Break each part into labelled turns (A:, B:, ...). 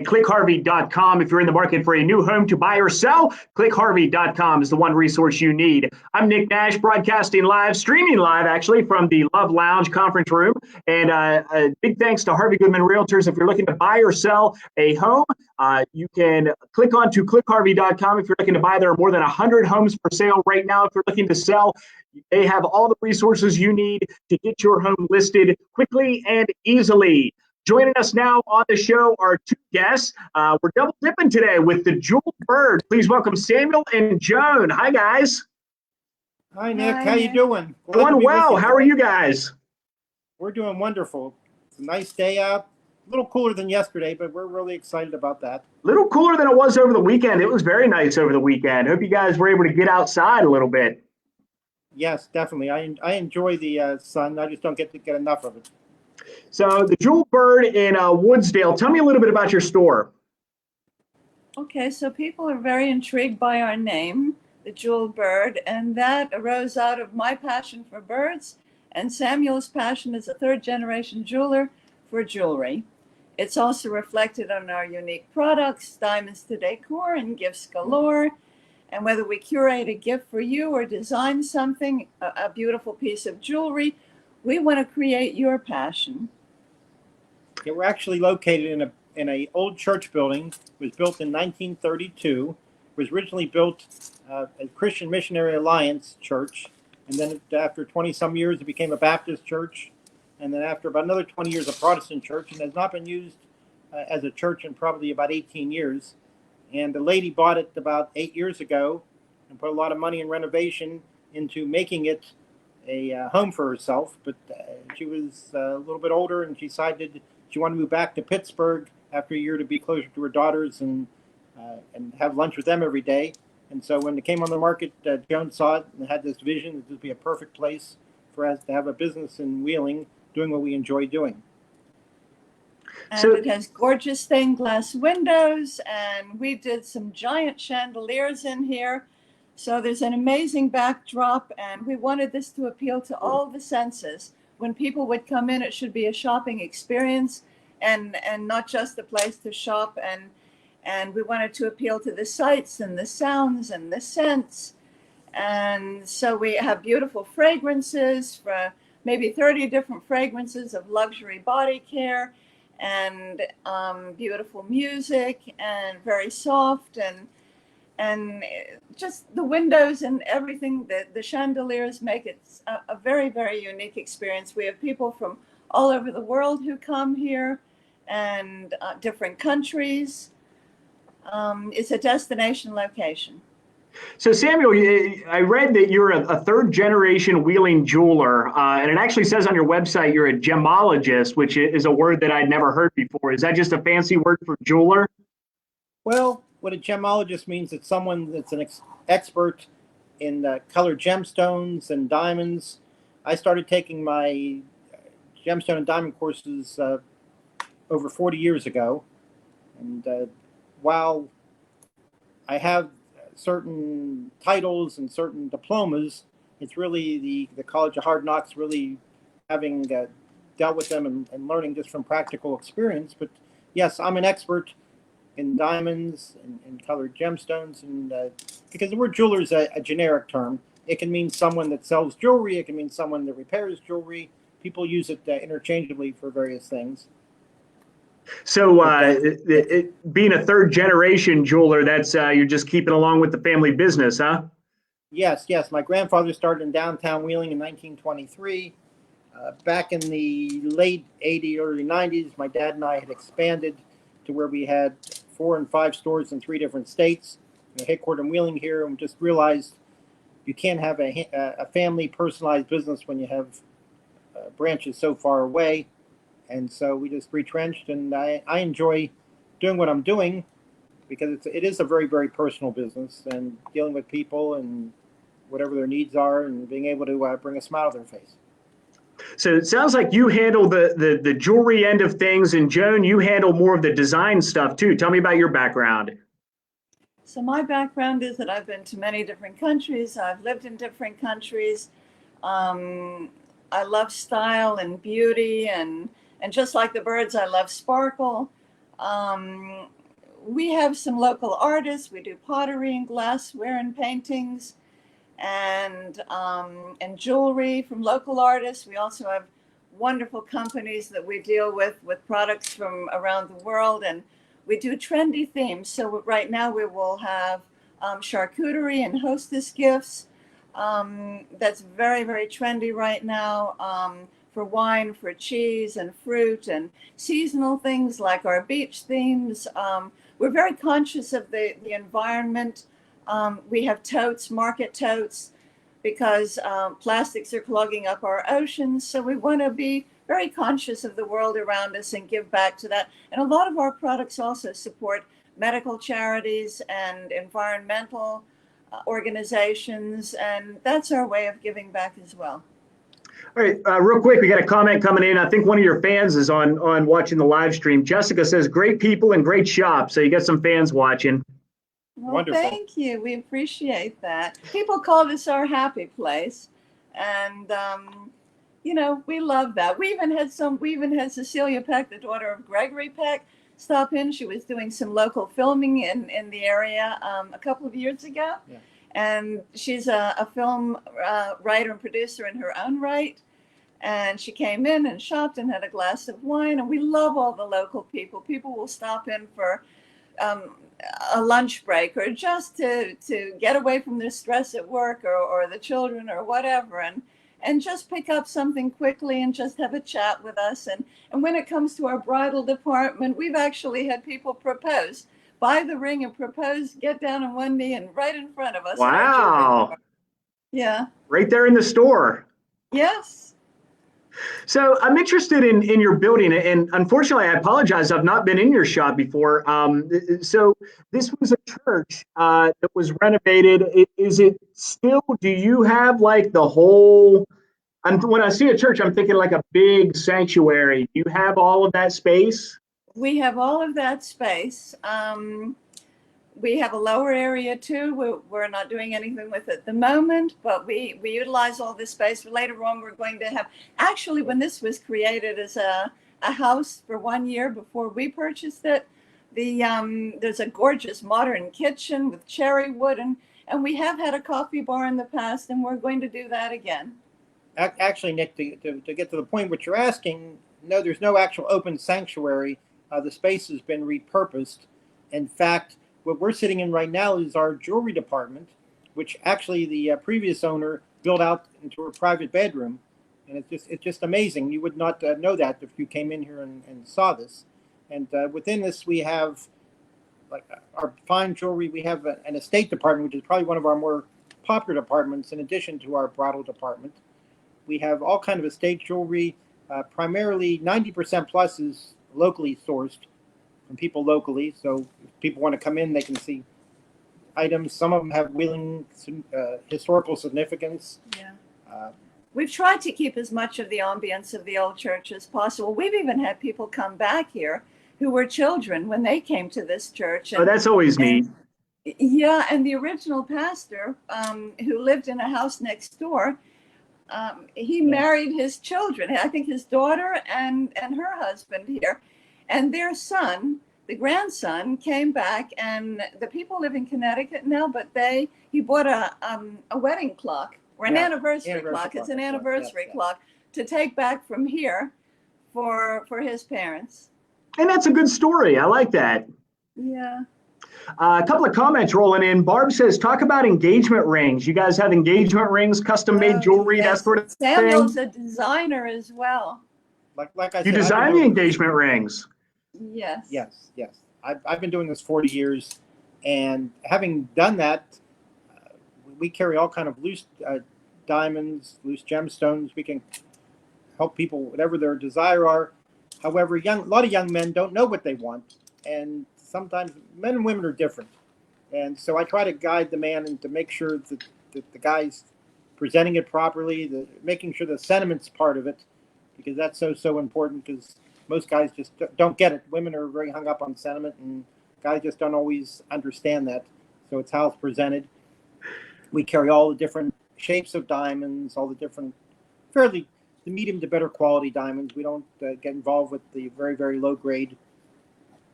A: clickharvey.com. If you're in the market for a new home to buy or sell, clickharvey.com is the one resource you need. I'm Nick Nash, broadcasting live, streaming live actually, from the Love Lounge conference room. And a big thanks to Harvey Goodman Realtors. If you're looking to buy or sell a home, you can click on to clickharvey.com. If you're looking to buy, there are more than 100 homes for sale right now. If you're looking to sell, they have all the resources you need to get your home listed quickly and easily. Joining us now on the show are two guests. We're double dipping today with the Jewel Bird. Please welcome Samuel and Joan. Hi, guys.
B: Hi, Nick.
C: Hi,
B: How you
C: Nick.
B: doing?
A: Doing well. How are you guys?
B: We're doing wonderful. It's a nice day out. A little cooler than yesterday, but we're really excited about that.
A: A little cooler than it was over the weekend. It was very nice over the weekend. Hope you guys were able to get outside a little bit.
B: Yes, definitely. I enjoy the sun. I just don't get enough of it.
A: So the Jewel Bird in Woodsdale. Tell me a little bit about your store.
C: Okay, so people are very intrigued by our name, the Jewel Bird, and that arose out of my passion for birds and Samuel's passion as a third-generation jeweler for jewelry. It's also reflected on our unique products, diamonds to decor and gifts galore. And whether we curate a gift for you or design something, a beautiful piece of jewelry, we want to create your passion.
B: Yeah, we're actually located in a old church building. It was built in 1932. It was originally built a Christian Missionary Alliance church, and then after 20-some years, it became a Baptist church, and then after about another 20 years, a Protestant church, and has not been used as a church in probably about 18 years. And the lady bought it about 8 years ago and put a lot of money in renovation into making it a home for herself. But she was a little bit older, and she decided she wanted to move back to Pittsburgh after a year to be closer to her daughters and have lunch with them every day. And so when it came on the market, Joan saw it and had this vision that this would be a perfect place for us to have a business in Wheeling doing what we enjoy doing.
C: And it has gorgeous stained glass windows, and we did some giant chandeliers in here. So there's an amazing backdrop, and we wanted this to appeal to all the senses. When people would come in, it should be a shopping experience and not just a place to shop. And we wanted to appeal to the sights and the sounds and the scents. And so we have beautiful fragrances, for maybe 30 different fragrances of luxury body care, and beautiful music, and very soft, and just the windows and everything. The chandeliers make it a very, very unique experience. We have people from all over the world who come here, and different countries. It's a destination location.
A: So Samuel, I read that you're a third-generation Wheeling jeweler, and it actually says on your website you're a gemologist, which is a word that I'd never heard before. Is that just a fancy word for jeweler?
B: Well, what a gemologist means, it's someone that's an expert in colored gemstones and diamonds. I started taking my gemstone and diamond courses over 40 years ago, and while I have certain titles and certain diplomas, it's really the College of Hard Knocks, really having dealt with them and learning just from practical experience. But yes, I'm an expert in diamonds and colored gemstones, and because the word jeweler is a generic term. It can mean someone that sells jewelry, it can mean someone that repairs jewelry. People use it interchangeably for various things.
A: So being a third-generation jeweler, that's you're just keeping along with the family business, huh?
B: Yes. My grandfather started in downtown Wheeling in 1923. Back in the late 80s, early 90s, my dad and I had expanded to where we had 4 and 5 stores in 3 different states. Headquartered in Wheeling here, and just realized you can't have a family personalized business when you have branches so far away. And so we just retrenched, and I enjoy doing what I'm doing because it is a very, very personal business, and dealing with people and whatever their needs are, and being able to bring a smile to their face.
A: So it sounds like you handle the jewelry end of things, and Joan, you handle more of the design stuff too. Tell me about your background.
C: So my background is that I've been to many different countries. I've lived in different countries. I love style and beauty, and just like the birds, I love sparkle. we have some local artists. We do pottery and glassware and paintings, and jewelry from local artists. We also have wonderful companies that we deal with products from around the world, and we do trendy themes. So right now we will have charcuterie and hostess gifts. That's very, very trendy right now, for wine, for cheese and fruit, and seasonal things like our beach themes. We're very conscious of the environment. We have totes, market totes, because plastics are clogging up our oceans. So we want to be very conscious of the world around us and give back to that. And a lot of our products also support medical charities and environmental organizations, and that's our way of giving back as well.
A: All right, real quick, we got a comment coming in. I think one of your fans is on watching the live stream. Jessica says, great people and great shop. So you got some fans watching.
C: Well,
B: Wonderful.
C: Thank you. We appreciate that. People call this our happy place, and we love that. We even had Cecilia Peck, the daughter of Gregory Peck, stop in. She was doing some local filming in the area a couple of years ago.
B: Yeah.
C: And she's a film writer and producer in her own right. And she came in and shopped and had a glass of wine. And we love all the local people. People will stop in for a lunch break, or just to get away from their stress at work, or the children or whatever, and just pick up something quickly and just have a chat with us. And when it comes to our bridal department, we've actually had people propose, buy the ring and propose, get down on one knee and right in front of us.
A: Wow.
C: Yeah.
A: Right there in the store.
C: Yes.
A: So I'm interested in your building, and unfortunately, I apologize, I've not been in your shop before. So this was a church that was renovated. Is it still, do you have like the whole, and when I see a church, I'm thinking like a big sanctuary. Do you have all of that space?
C: We have all of that space. We have a lower area too. We're not doing anything with it at the moment, but we utilize all this space. Later on, we're going to have, actually, when this was created as a house for 1 year before we purchased it, there's a gorgeous modern kitchen with cherry wood, and we have had a coffee bar in the past, and we're going to do that again.
B: Actually, Nick, to get to the point what you're asking, no, there's no actual open sanctuary. The space has been repurposed. In fact, what we're sitting in right now is our jewelry department, which actually the previous owner built out into a private bedroom, and it's just amazing. You would not know that if you came in here and saw this. And within this, we have like our fine jewelry. We have an estate department, which is probably one of our more popular departments, in addition to our bridal department. We have all kind of estate jewelry. Primarily, 90% plus is locally sourced from people locally. So if people want to come in, they can see items. Some of them have historical significance.
C: Yeah. We've tried to keep as much of the ambience of the old church as possible. We've even had people come back here who were children when they came to this church.
A: Oh, that's always neat.
C: Yeah, and the original pastor, who lived in a house next door, he married his children, I think his daughter and her husband here. And their son, the grandson, came back, and the people live in Connecticut now, but he bought a wedding clock, or an anniversary clock. It's an anniversary clock to take back from here for his parents.
A: And that's a good story. I like that.
C: Yeah.
A: A couple of comments rolling in. Barb says, talk about engagement rings. You guys have engagement rings, custom made jewelry,
C: yes.
A: that sort of
C: Samuel's
A: thing?
C: a designer as well.
B: Like I said,
A: you design the engagement rings?
C: Yes.
B: Yes. I've been doing this 40 years, and having done that, we carry all kind of loose diamonds, loose gemstones. We can help people whatever their desire are. However, a lot of young men don't know what they want, and sometimes men and women are different. And so I try to guide the man and to make sure that the guy's presenting it properly, making sure the sentiment's part of it, because that's so important, because most guys just don't get it. Women are very hung up on sentiment, and guys just don't always understand that. So it's how it's presented. We carry all the different shapes of diamonds, all the different, the medium to better quality diamonds. We don't get involved with the very, very low grade.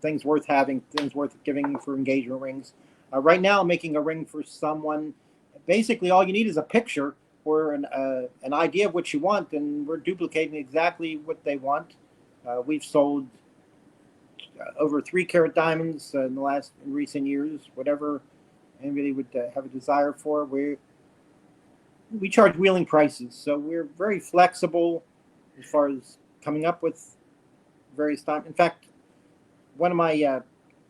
B: things worth having, things worth giving for engagement rings. Right now, I'm making a ring for someone. Basically, all you need is a picture or an idea of what you want, and we're duplicating exactly what they want. We've sold over 3-carat diamonds in recent years. Whatever anybody would have a desire for, we charge wheeling prices, so we're very flexible as far as coming up with various times. In fact, one of my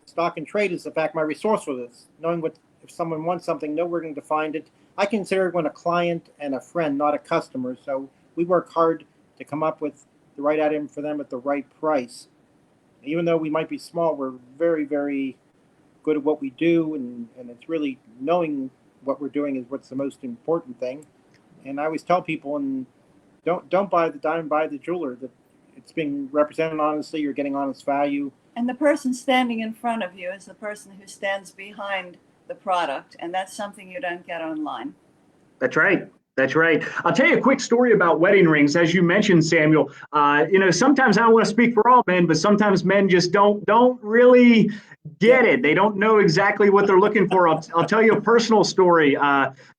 B: stock and trade is the fact my resourcefulness, knowing if someone wants something, know where to find it. I consider everyone a client and a friend, not a customer. So we work hard to come up with the right item for them at the right price. Even though we might be small, we're very, very good at what we do, and it's really knowing what we're doing is what's the most important thing. And I always tell people, and don't buy the diamond, buy the jeweler. That it's being represented honestly. You're getting honest value.
C: And the person standing in front of you is the person who stands behind the product, and that's something you don't get online.
A: That's right. That's right. I'll tell you a quick story about wedding rings. As you mentioned, Samuel, sometimes I don't want to speak for all men, but sometimes men just don't really get it. They don't know exactly what they're looking for. I'll tell you a personal story.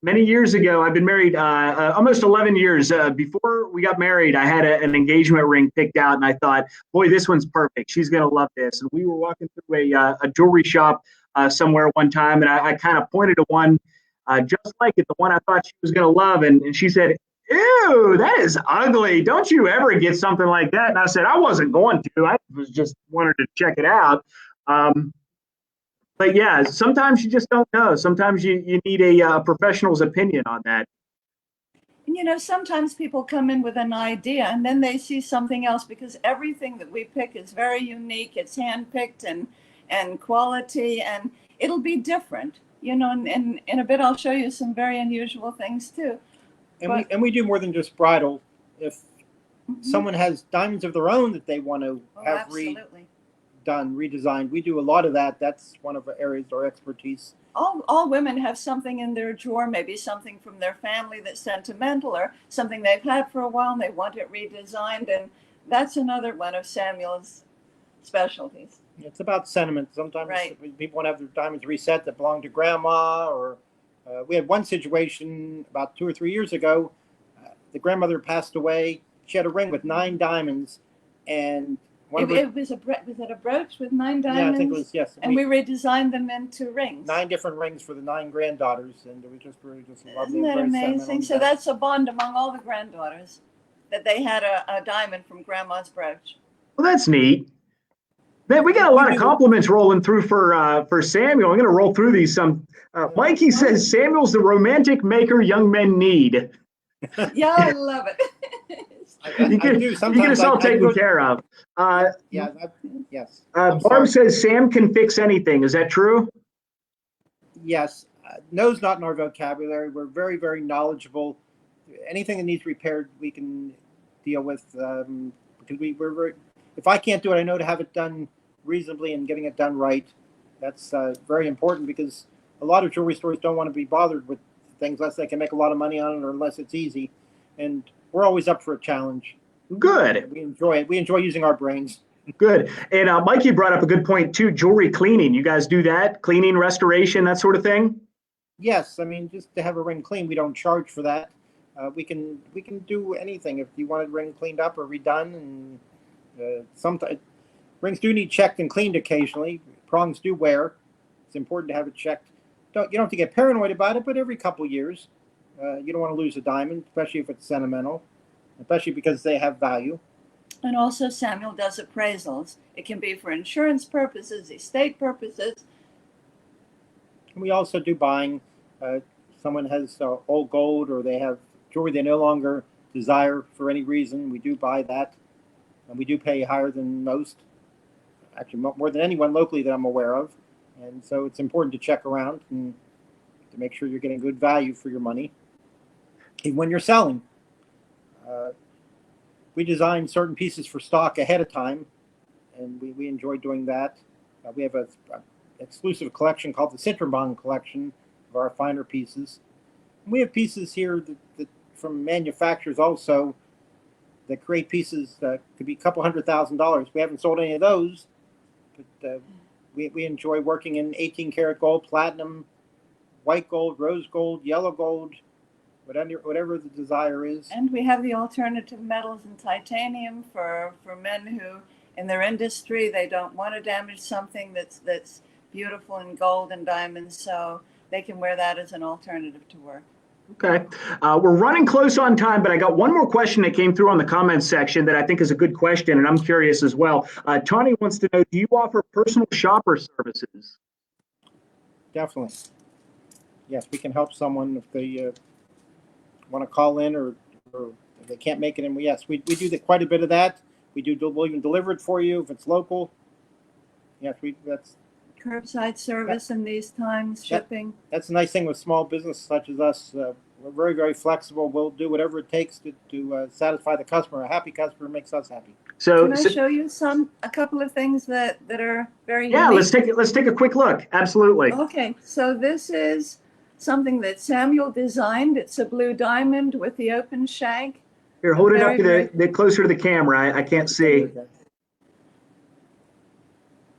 A: Many years ago, I've been married almost 11 years. Before we got married, I had an engagement ring picked out, and I thought, boy, this one's perfect. She's going to love this. And we were walking through a jewelry shop somewhere one time, and I kind of pointed to one just like it, the one I thought she was going to love. And she said, "Ew, that is ugly. Don't you ever get something like that?" And I said, I wasn't going to. I was just wanted to check it out. But yeah, sometimes you just don't know. Sometimes you need a professional's opinion on that.
C: And sometimes people come in with an idea and then they see something else, because everything that we pick is very unique. It's handpicked and quality, and it'll be different. And in a bit, I'll show you some very unusual things too.
B: And we do more than just bridal. If someone has diamonds of their own that they want to have redesigned, we do a lot of that. That's one of the areas of our expertise.
C: All women have something in their drawer, maybe something from their family that's sentimental, or something they've had for a while and they want it redesigned. And that's another one of Samuel's specialties.
B: It's about sentiment. Sometimes people want to have their diamonds reset that belong to grandma, or we had one situation about 2 or 3 years ago. The grandmother passed away. She had a ring with 9 diamonds, and was it a brooch with 9 diamonds? Yeah, I think it was, yes. And we redesigned them into rings. 9 different rings for the 9 granddaughters, and we just lovely.
C: Isn't that amazing? So that's a bond among all the granddaughters, that they had a diamond from grandma's brooch.
A: Well, that's neat. Man, we got a lot of compliments rolling through for Samuel. I'm going to roll through these. Mikey says Samuel's the romantic maker young men need.
C: Yeah, I love it.
A: You get us all taken care of.
B: Yes.
A: Barb says Sam can fix anything. Is that true?
B: Yes. No's not in our vocabulary. We're very, very knowledgeable. Anything that needs repaired, we can deal with, because we're very. If I can't do it, I know to have it done reasonably and getting it done right. That's very important, because a lot of jewelry stores don't want to be bothered with things unless they can make a lot of money on it, or unless it's easy. And we're always up for a challenge.
A: Good.
B: We enjoy it. We enjoy using our brains.
A: Good. And Mikey brought up a good point too. Jewelry cleaning. You guys do that? Cleaning, restoration, that sort of thing?
B: Yes. I mean, just to have a ring clean, we don't charge for that. We can do anything. If you want a ring cleaned up or redone, and sometimes rings do need checked and cleaned occasionally. Prongs do wear. It's important to have it checked. You don't have to get paranoid about it, but every couple years. You don't want to lose a diamond, especially if it's sentimental, especially because they have value.
C: And also Samuel does appraisals. It can be for insurance purposes, estate purposes.
B: And we also do buying. Someone has old gold, or they have jewelry they no longer desire for any reason. We do buy that. And we do pay higher than most, actually more than anyone locally that I'm aware of. And so it's important to check around and to make sure you're getting good value for your money, even when you're selling. We design certain pieces for stock ahead of time, and we enjoy doing that. We have an exclusive collection called the Citron collection of our finer pieces. And we have pieces here that from manufacturers also that create pieces that could be a couple $100,000. We haven't sold any of those, But we enjoy working in 18 karat gold, platinum, white gold, rose gold, yellow gold, whatever the desire is.
C: And we have the alternative metals and titanium for men who, in their industry, they don't want to damage something that's beautiful in gold and diamonds, so they can wear that as an alternative to work.
A: Okay. We're running close on time, but I got one more question that came through on the comments section that I think is a good question, and I'm curious as well. Tawny wants to know, do you offer personal shopper services?
B: Definitely. Yes, we can help someone if they want to call in or if they can't make it in. Yes, we do quite a bit of that. We'll even deliver it for you if it's local. Yes, that's
C: Curbside service in these times, shipping.
B: That's a nice thing with small business such as us. We're very, very flexible. We'll do whatever it takes to satisfy the customer. A happy customer makes us happy.
A: So,
C: can I show you a couple of things that are very
A: yeah,
C: unique?
A: let's take a quick look. Absolutely.
C: Okay, so this is something that Samuel designed. It's a blue diamond with the open shank.
A: Here, hold it up to the closer to the camera. I can't see.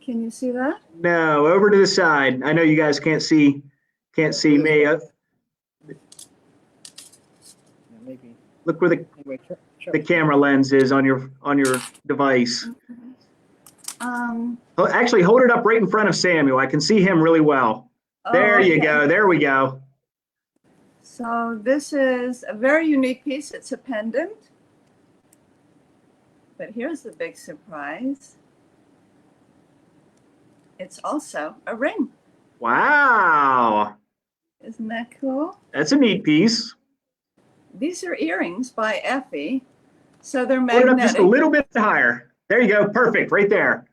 C: Can you see that?
A: No, over to the side. I know you guys can't see me.
B: Maybe.
A: Look where the camera lens is on your device. Actually, hold it up right in front of Samuel. I can see him really well. There you go. There we go.
C: So this is a very unique piece. It's a pendant. But here's the big surprise. It's also a ring.
A: Wow.
C: Isn't that cool?
A: That's a neat piece.
C: These are earrings by Effie. So they're
A: magnetic. Hold it up just a little bit higher. There you go. Perfect. Right there.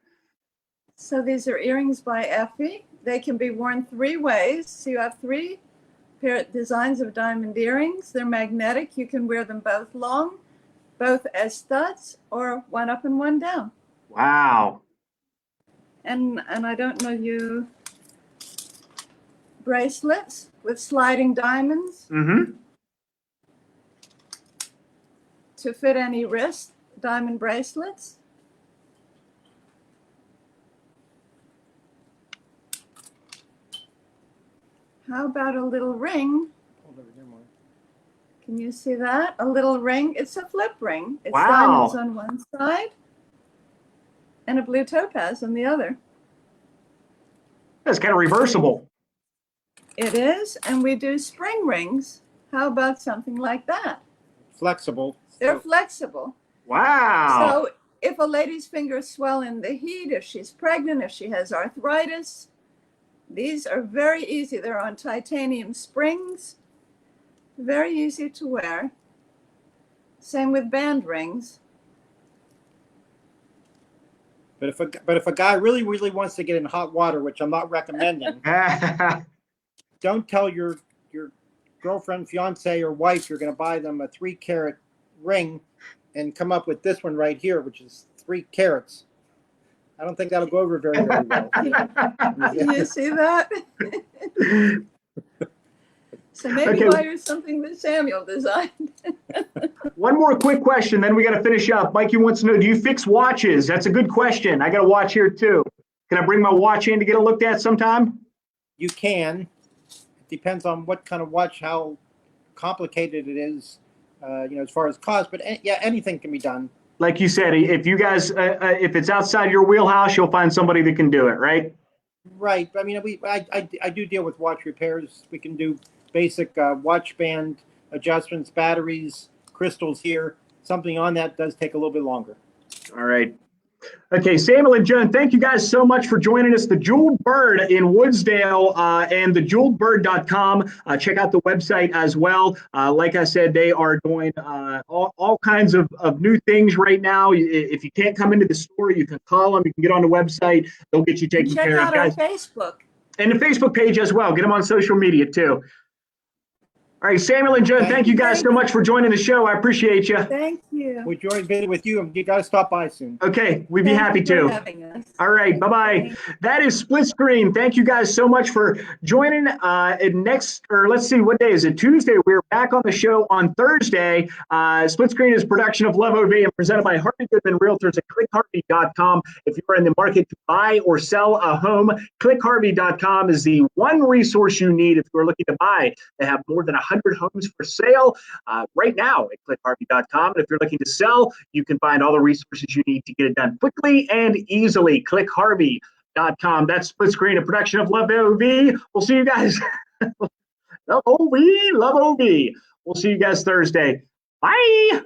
C: So these are earrings by Effie. They can be worn 3 ways. So you have 3 designs of diamond earrings. They're magnetic. You can wear them both long, both as studs, or one up and one down.
A: Wow.
C: And I don't know you, bracelets with sliding diamonds.
A: Mm-hmm.
C: To fit any wrist, diamond bracelets. How about a little ring? Can you see that? A little ring. It's a flip ring. It's diamonds on one side and a blue topaz on the other.
A: That's kind of reversible.
C: It is, and we do spring rings. How about something like that?
B: Flexible.
C: They're flexible.
A: Wow.
C: So if a lady's fingers swell in the heat, if she's pregnant, if she has arthritis, these are very easy. They're on titanium springs. Very easy to wear. Same with band rings.
B: But if a guy really wants to get in hot water, which I'm not recommending, don't tell your girlfriend, fiance, or wife you're going to buy them a 3 carat ring and come up with this one right here, which is 3 carats. I don't think that'll go over very, very well.
C: Can you see that? So maybe buy her something that Samuel designed.
A: One more quick question, then we got to finish up. Mikey wants to know, do you fix watches? That's a good question. I got a watch here too. Can I bring my watch in to get it looked at sometime?
B: You can. It depends on what kind of watch, how complicated it is, as far as cost. But yeah, anything can be done.
A: Like you said, if you guys, if it's outside your wheelhouse, you'll find somebody that can do it, right?
B: Right. I mean, I do deal with watch repairs. We can do basic watch band adjustments, batteries, crystals here. Something on that does take a little bit longer.
A: All right. Okay, Samuel and Joan, thank you guys so much for joining us. The Jeweled Bird in Woodsdale and thejewelledbird.com. Check out the website as well. Like I said, they are doing all kinds of new things right now. If you can't come into the store, you can call them. You can get on the website. They'll get you taken care of.
C: Check out our Facebook.
A: And the Facebook page as well. Get them on social media too. All right, Samuel and Joan, thank you guys so much for joining the show. I appreciate you.
C: Thank you.
B: We enjoyed visiting with you, and you got to stop by soon.
A: Okay, we'd be
C: Thank
A: happy
C: you for
A: to.
C: having us.
A: All right, bye-bye. That is Split Screen. Thank you guys so much for joining. Let's see, what day is it? Tuesday. We're back on the show on Thursday. Split Screen is a production of Love OV and presented by Harvey Goodman Realtors at clickharvey.com. If you're in the market to buy or sell a home, clickharvey.com is the one resource you need if you're looking to buy. They have more than 100 homes for sale right now at clickharvey.com. And if you're looking to sell, you can find all the resources you need to get it done quickly and easily. clickharvey.com. That's Split Screen, a production of Love OV. We'll see you guys. Love OV. We'll see you guys Thursday. Bye.